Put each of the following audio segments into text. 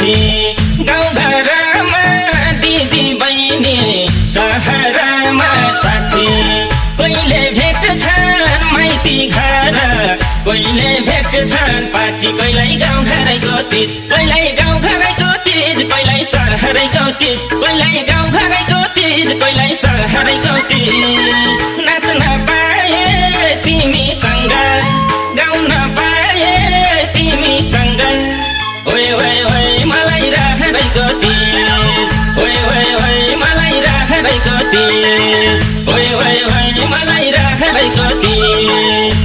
साथी गाउँघरमा दिदी बहिनी सहरमा साथी कहिले भेट्छन् माइती घर कहिले भेट्छन् पार्टी कहिल्यै गाउँघरैको तीज कहिल्यै गाउँघरैको तीज कहिल्यै सहरैको तीज कहिल्यै गाउँघरैको तीज कहिल्यै सहरैको तीज नाच्न पाए तिमीसँग गाउन पाए तिमीसँग ओए ओए ओए मलाई राखरैको तीज ओए ओए ओए मलाई राखरैको तीज ओए ओए ओए मलाई राखरैको तीज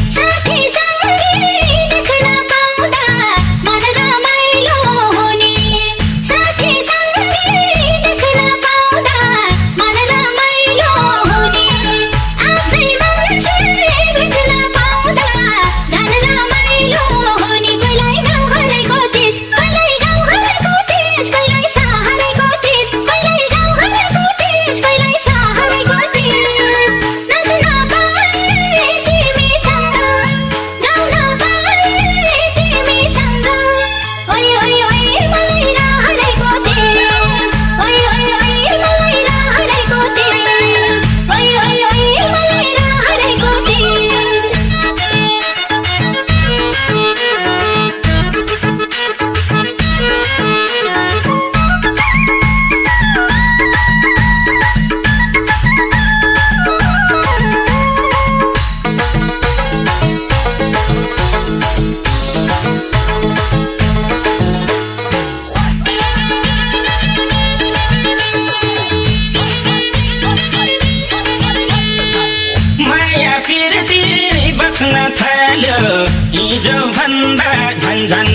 हिजो भन्दा झन्झन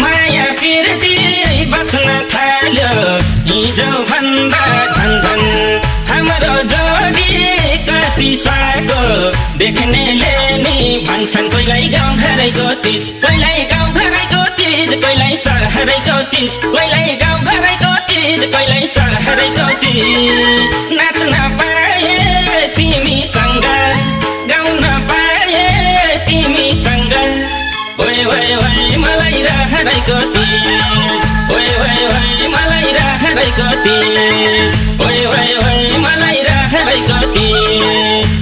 माया पिर्ती बस्न थाल्यो हिजो भन्दा झन्झन हाम्रो जोडी कति स्वागो देख्नेले नि भन्छन् कहिल्यै गाउँघरैको तीज कहिल्यै गाउँघरैको तीज कहिल्यै सहरैको तीज कहिल्यै गाउँघरैको तीज कहिल्यै सहरैको तीज नाच्न पाए तिमीसँग गाउन पाए तिमीसँग ओए ओए ओए मलाई राखरैको तीज ओए ओए ओए मलाई राखरैको तीज ओए ओए ओए मलाई राखरैको तीज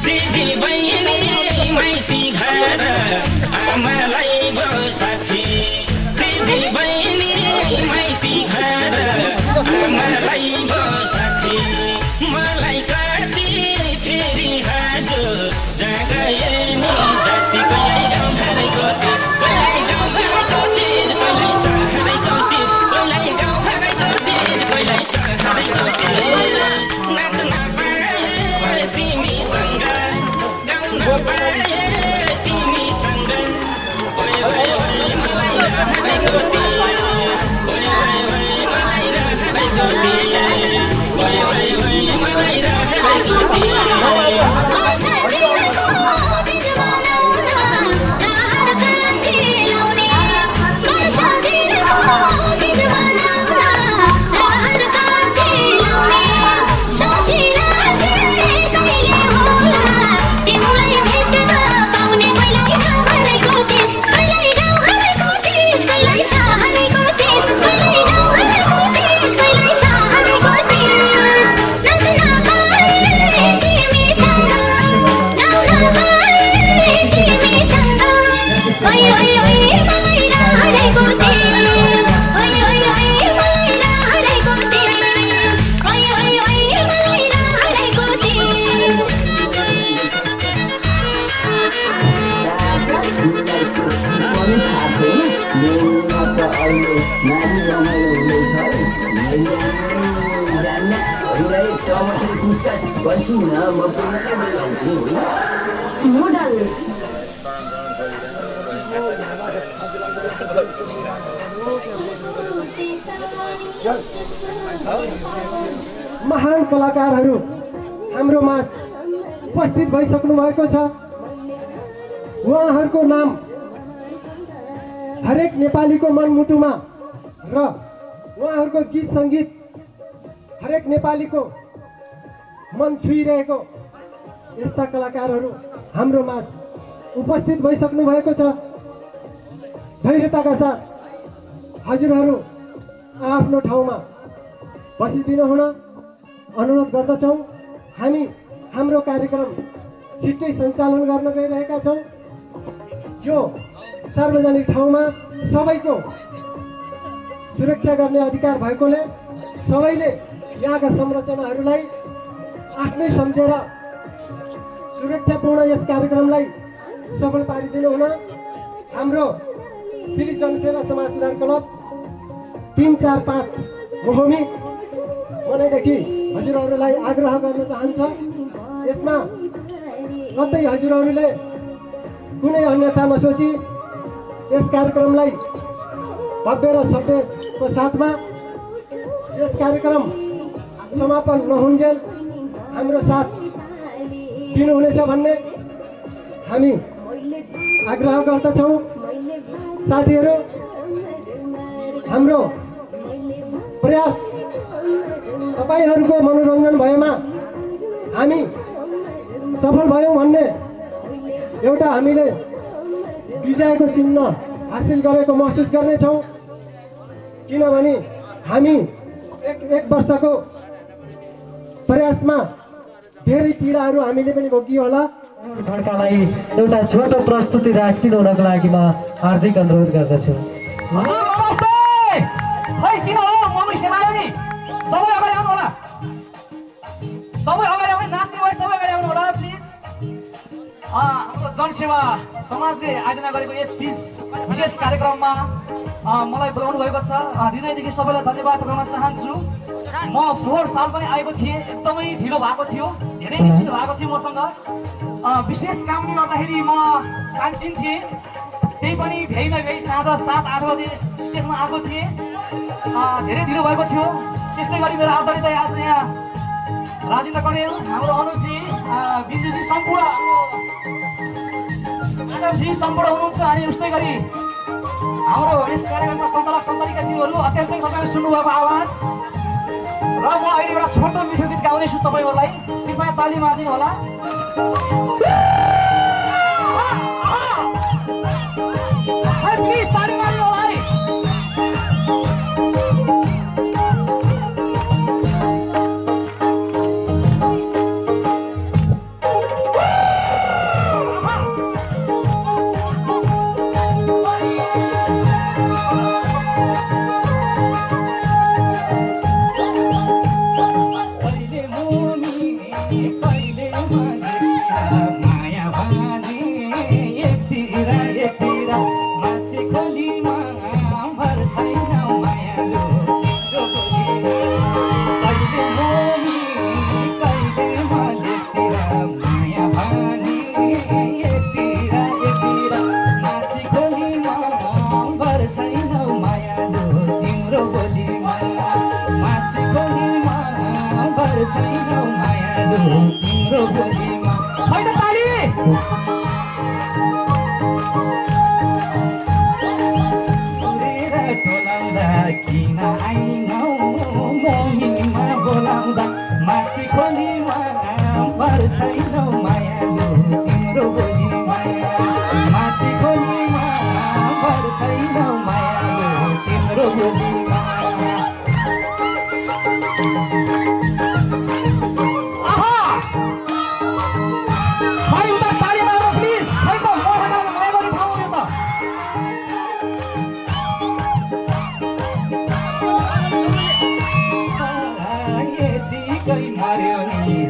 दिदी बहिनी माइती घर आमालाई भो साथी दिदी बहिनी माइती घर आमालाई भो साथी मलाई कति फेरि हजुर जागए नि जाति कहिल्यै गाउँघरैको तीज कहिल्यै गाउँघरैको तीज कहिल्यै सहरैको तीज कहिल्यै गाउँघरैको तीज कहिल्यै सहरैको तीज नाच्न पाए तिमीसँग गाउन पाए तिमीसँग ओए ओए ओए मलाई राखरैको तीज ओए ओए ओए मलाई राखरैको तीज ओए ओए ओए मलाई राखरैको तीज सहरैको तीज कहिल्यै गाउँघरैको तीज कहिल्यै सहरैको महान कलाकारहरू हाम्रोमा उपस्थित भइसक्नु भएको छ। उहाँहरूको नाम हरेक नेपालीको मनमुटुमा र उहाँहरूको गीत सङ्गीत हरेक नेपालीको मन छुइरहेको यस्ता कलाकारहरू हाम्रोमा उपस्थित भइसक्नु भएको छ। धैर्यताका साथ हजुरहरू आफ्नो ठाउँमा बसिदिनु हुन अनुरोध गर्दछौँ। हामी हाम्रो कार्यक्रम छिट्टै सञ्चालन गर्न गइरहेका छौँ। यो सार्वजनिक ठाउँमा सबैको सुरक्षा गर्ने अधिकार भएकोले सबैले यहाँका संरचनाहरूलाई आफ्नै सम्झेर सुरक्षापूर्ण यस कार्यक्रमलाई सफल पारिदिनु हुन हाम्रो श्री जनसेवा समाज सुधार क्लब 345 मोहमी मनैदेखि हजुरहरूलाई आग्रह गर्न चाहन्छ। यसमा कतै हजुरहरूले कुनै अन्यथा नसोची यस कार्यक्रमलाई भव्य र सभ्यको साथमा यस कार्यक्रम समापन नहुन्जेल हाम्रो साथ दिनुहुनेछ भन्ने हामी आग्रह गर्दछौँ। साथीहरू, हाम्रो प्रयास तपाईहरूको मनोरञ्जन भएमा हामी सफल भयौँ भन्ने एउटा हामीले विजयको चिन्ह हासिल गरेको महसुस गर्नेछौँ। किनभने हामी एक वर्षको प्रयासमा धेरै पीडाहरू हामीले पनि भोगियो होला। खड्कालाई एउटा छोटो प्रस्तुति राखिदिनु हुनको लागि म हार्दिक अनुरोध गर्दछु। नमस्ते। खै किन हो मम्मी सेलायो नि? सबै अगाडि आउनु होला। सबै अगाडि आउनु, नाच्ने भए सबै अगाडि आउनु होला प्लिज। हाम्रो जनसेवा समाजले आयोजना गरेको यस विशेष कार्यक्रममा मलाई बोलाउनु भएको छ। हृदयदेखि सबैलाई धन्यवाद गर्न चाहन्छु। म पोहोर साल पनि आएको थिएँ, एकदमै ढिलो भएको थियो, धेरै निश्चित भएको थियो मसँग। विशेष कामले गर्दाखेरि म कान्छिन थिएँ, त्यही पनि भ्याइ नभ्याइ साँझ 7-8 बजे स्टेजमा आएको थिएँ। धेरै ढिलो भएको थियो। त्यस्तै गरी मेरो आदरणीय आज यहाँ राजेन्द्र कणेल, हाम्रो अनुजी, बिन्दुजी सम्पूर्ण, माधवजी सम्पूर्ण हुनुहुन्छ। अनि उस्तै गरी हाम्रो यस कार्यक्रममा सञ्चालक सञ्चालिकाज्यूहरू, अत्यन्तै तपाईँले सुन्नुभएको आवाज र म अहिले एउटा छोटो मिठो गीत गाउनेछु तपाईँहरूलाई। कृपया ताली मारिदिनु होला। प्लिज ताली मार्नु होला है।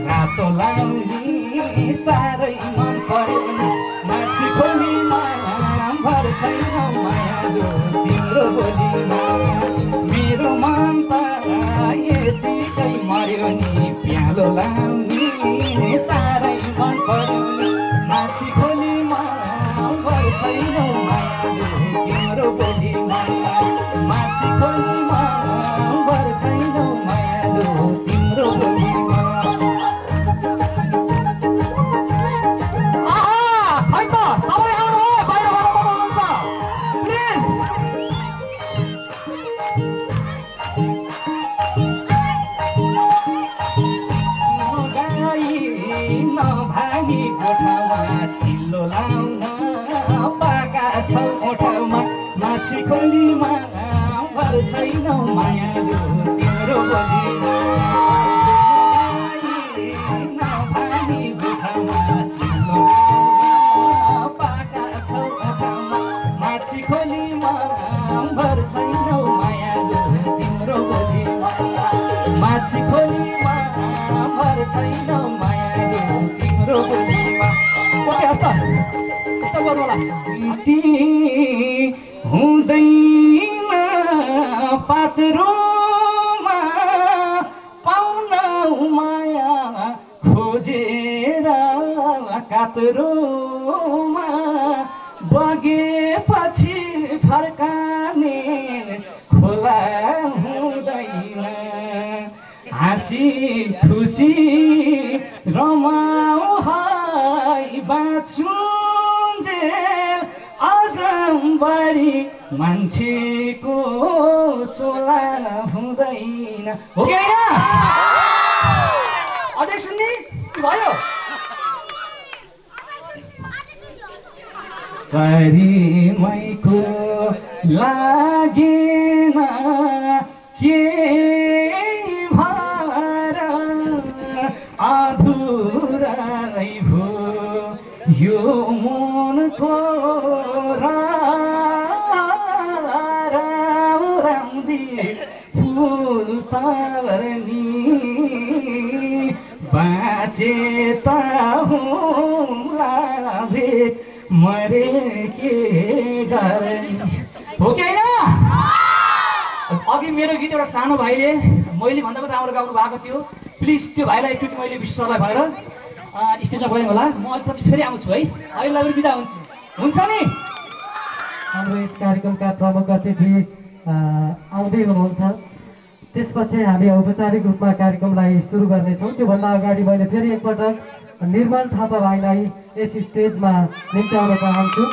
रातो लाउली छैन मायालु तिम्रो बोलीमा मेरो मन त यतिकै मर्यो नि प्यालो लाउने साह्रै मन पर्यो माछी खोलीमा भर छैन मायालु तिम्रो बोलीमा माछी खोलीमा भर छैन मायालु तिम्रो बोलीमा चिल्लो लाउन पाका छौ ओठामा माछी खोलीमा भर छैन मायालु तिम्रो बोलीमा नभानी गोठामा चिल्लो लाउन पाका छौ ओठामा माछी खोलीमा भर छैन मायालु तिम्रो बोलीमा माछी खोलीमा भर छैन मायालु तिम्रो बोलीमा हुँदैन पात्रोमा पाउन माया खोजेर कात्रोमा बगेपछि फर्काने खोला हुँदैन हाँसी खुसी रमाऊ हाई बाँचुन्जेल अझ बढी मान्छेको चोला हुँदैन हो कि होइन अझै सुन्ने भयो परिमैको लागेन के भएर अधुरै भो यो मनको राम्री फुल पर्नी बाँचे त हुँला भेट मरे के गर्ने हो कि होइन अघि मेरो गीत एउटा सानो भाइले मैले भन्दा पनि राम्रो गाउनु भएको थियो प्लिज त्यो भाइलाई एकचोटि मैले विश्वलाई भएर स्टेजमा गएँ होला म पछि फेरि आउँछु है अहिले पनि बिदा हुन्छु हुन्छ नि हाम्रो यस कार्यक्रमका प्रमुख अतिथि आउँदै हुनुहुन्छ त्यसपछि हामी औपचारिक रूपमा कार्यक्रमलाई सुरु गर्नेछौँ त्योभन्दा अगाडि मैले फेरि एकपटक निर्मल थापा भाइलाई यस स्टेजमा निम्त्याउन चाहन्छु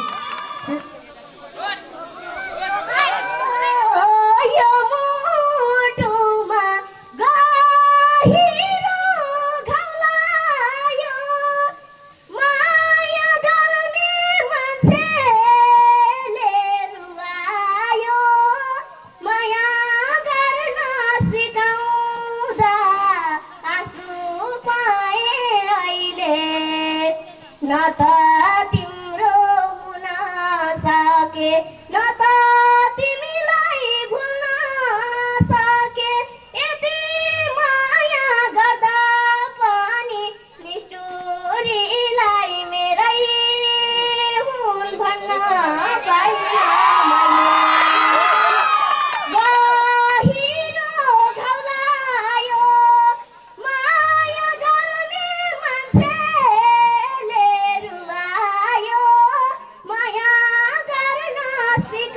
Sick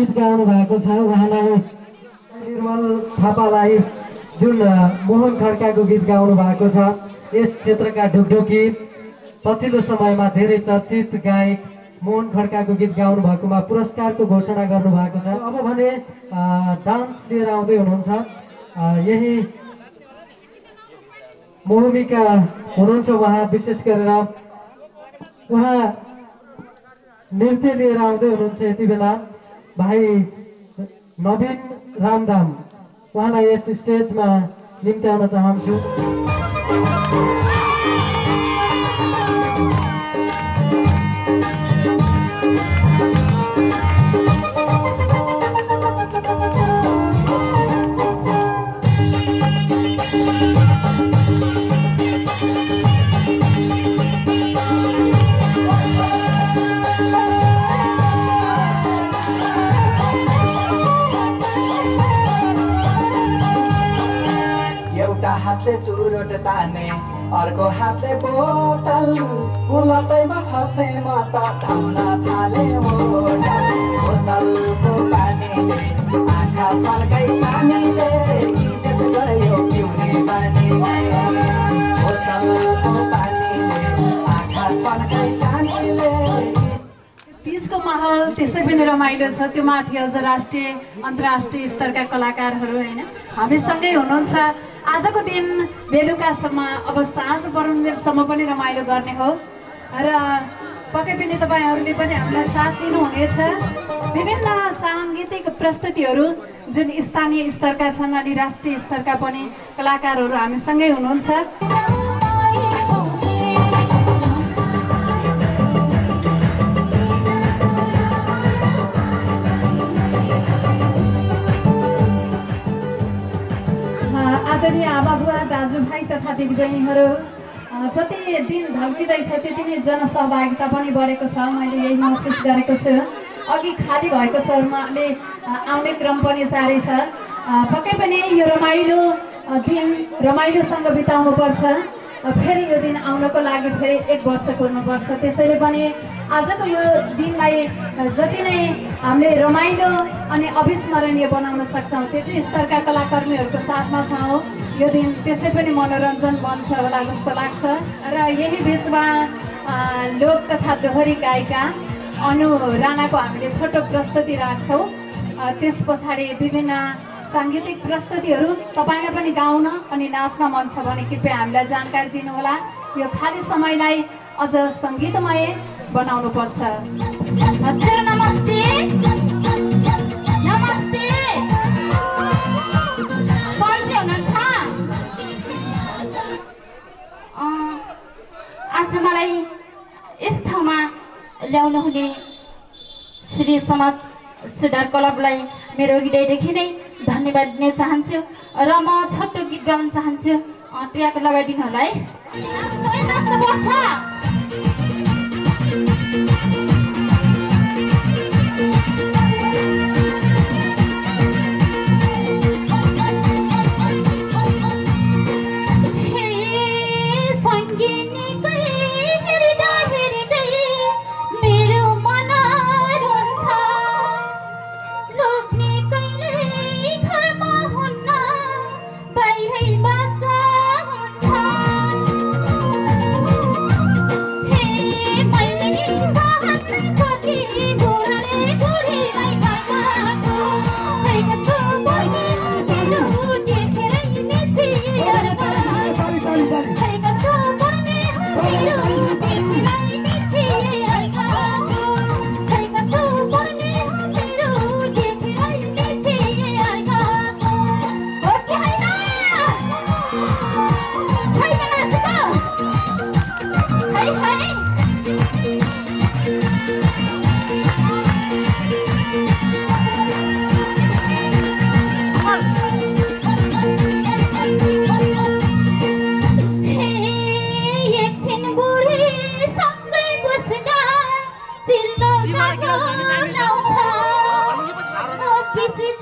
गीत गाउनु भएको छ। उहाँलाई निर्मल थापालाई जुन मोहन खड्काको गीत गाउनु भएको छ, यस क्षेत्रका ढुकढुकी पछिल्लो समयमा धेरै चर्चित गायक मोहन खड्काको गीत गाउनु भएकोमा पुरस्कारको घोषणा गर्नुभएको छ। अब भने डान्स लिएर आउँदै हुनुहुन्छ यही मोहमिका हुनुहुन्छ। उहाँ विशेष गरेर उहाँ नृत्य लिएर आउँदै हुनुहुन्छ यति बेला भाइ नवीन रामदाम। उहाँलाई यस स्टेजमा निम्त्याउन चाहन्छु। हातले चुरोट ताने अर्को हातले बोतल उलटैमा फसे म त धाउन थाले बोतलको पानीले आँखा सर्कै सानीले इज्जत गयो पिउने बानी बोतलको पानीले आँखा सर्कै सानीले। तिजको माहौल त्यसै पनि रमाइलो छ। त्यो माथि अझ राष्ट्रिय अन्तर्राष्ट्रिय स्तरका कलाकारहरू होइन हामीसँगै हुनुहुन्छ। आजको दिन बेलुकासम्म अब साँझ परुन्जेलसम्म पनि रमाइलो गर्ने हो र पक्कै पनि तपाईँहरूले पनि हामीलाई साथ दिनुहुनेछ। विभिन्न साङ्गीतिक प्रस्तुतिहरू जुन स्थानीय स्तरका छन् अनि राष्ट्रिय स्तरका पनि कलाकारहरू हामीसँगै हुनुहुन्छ। आदरणीय आमा बुवा दाजुभाइ तथा दिदीबहिनीहरू, जति दिन ढल्किँदैछ त्यति नै जनसहभागिता पनि बढेको छ। मैले यही महसुस गरेको छु। अघि खाली भएको चरणले आउने क्रम पनि जारी छ। पक्कै पनि यो रमाइलो दिन रमाइलोसँग बिताउनुपर्छ। फेरि यो दिन आउनको लागि फेरि 1 वर्ष कुर्नुपर्छ। त्यसैले पनि आजको यो दिनलाई जति नै हामीले रमाइलो अनि अविस्मरणीय बनाउन सक्छौँ त्यति स्तरका कलाकर्मीहरूको साथमा छौँ। यो दिन त्यसै पनि मनोरञ्जन बन्छ होला जस्तो लाग्छ। र यही बिचमा लोक तथा दोहोरी गायिका अनु राणाको हामीले छोटो प्रस्तुति राख्छौँ। त्यस पछाडि विभिन्न साङ्गीतिक प्रस्तुतिहरू तपाईँलाई पनि गाउन अनि नाच्न मन छ भने कृपया हामीलाई जानकारी दिनुहोला। यो खाली समयलाई अझ सङ्गीतमय बनाउनु पर्छ। हजुर नमस्ते नमस्ते सन्चै हुनुहुन्छ? आज मलाई यस ठाउँमा ल्याउनु हुने श्री समाज सुधार क्लबलाई मेरो हृदयदेखि नै धन्यवाद दिन चाहन्छु र म छोटो गीत गाउन चाहन्छु। ट्र्याक लगाइदिनु होला है। This is